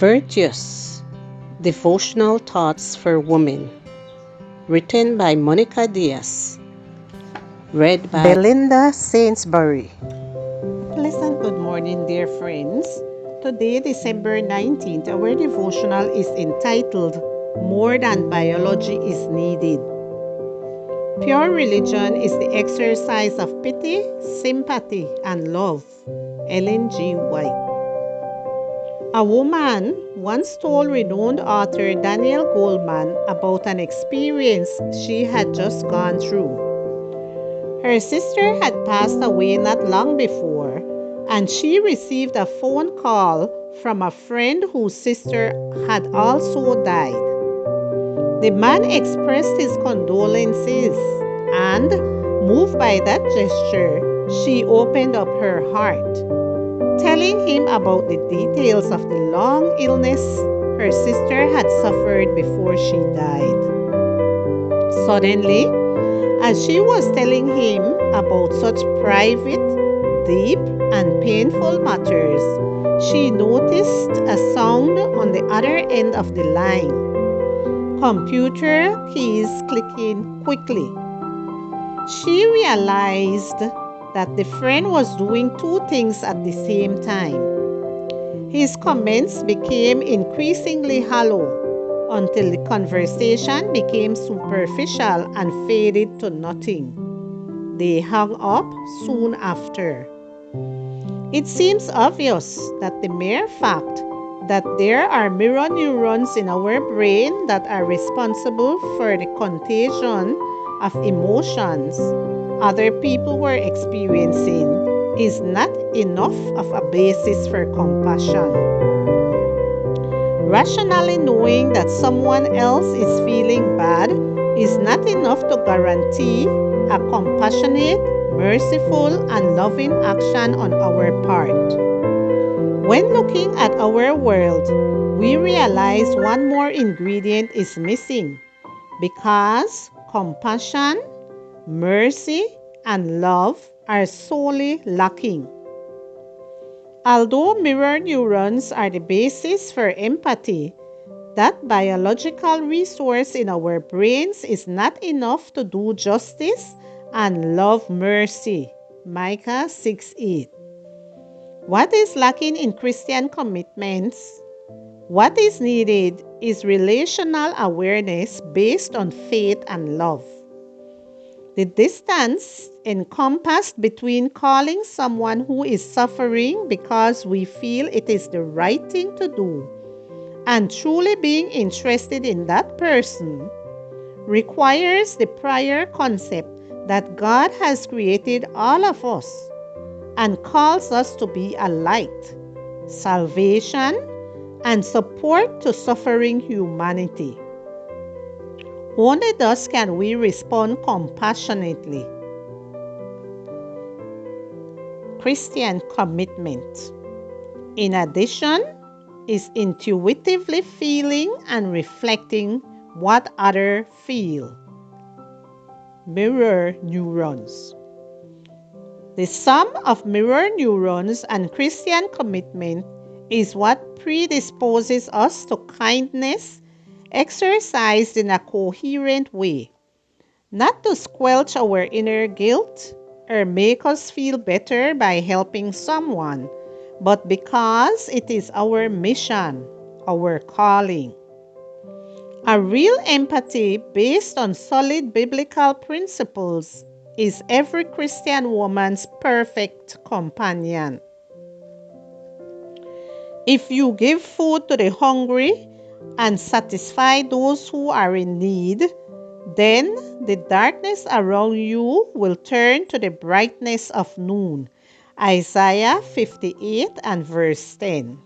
Virtuous Devotional Thoughts for Women, written by Monica Diaz, read by Belinda Sainsbury. Pleasant good morning, dear friends. Today, December 19th, our devotional is entitled More Than Biology is Needed. Pure religion is the exercise of pity, sympathy, and love. Ellen G. White. A woman once told renowned author Daniel Goleman about an experience she had just gone through. Her sister had passed away not long before, and she received a phone call from a friend whose sister had also died. The man expressed his condolences, and, moved by that gesture, she opened up her heart, telling him about the details of the long illness her sister had suffered before she died. Suddenly, as she was telling him about such private, deep, and painful matters, she noticed a sound on the other end of the line. Computer keys clicking quickly. She realized that the friend was doing two things at the same time. His comments became increasingly hollow until the conversation became superficial and faded to nothing. They hung up soon after. It seems obvious that the mere fact that there are mirror neurons in our brain that are responsible for the contagion of emotions other people were experiencing is not enough of a basis for compassion. Rationally knowing that someone else is feeling bad is not enough to guarantee a compassionate, merciful, and loving action on our part. When looking at our world, we realize one more ingredient is missing because compassion, mercy, and love are sorely lacking. Although mirror neurons are the basis for empathy, that biological resource in our brains is not enough to do justice and love mercy. Micah 6:8. What is lacking in Christian commitments? What is needed is relational awareness based on faith and love. The distance encompassed between calling someone who is suffering because we feel it is the right thing to do and truly being interested in that person requires the prior concept that God has created all of us and calls us to be a light, salvation, and support to suffering humanity. Only thus can we respond compassionately. Christian commitment, in addition, is intuitively feeling and reflecting what others feel. Mirror neurons. The sum of mirror neurons and Christian commitment is what predisposes us to kindness exercised in a coherent way, not to squelch our inner guilt or make us feel better by helping someone, but because it is our mission, our calling. A real empathy based on solid biblical principles is every Christian woman's perfect companion. If you give food to the hungry and satisfy those who are in need, then the darkness around you will turn to the brightness of noon. Isaiah 58 and verse 10.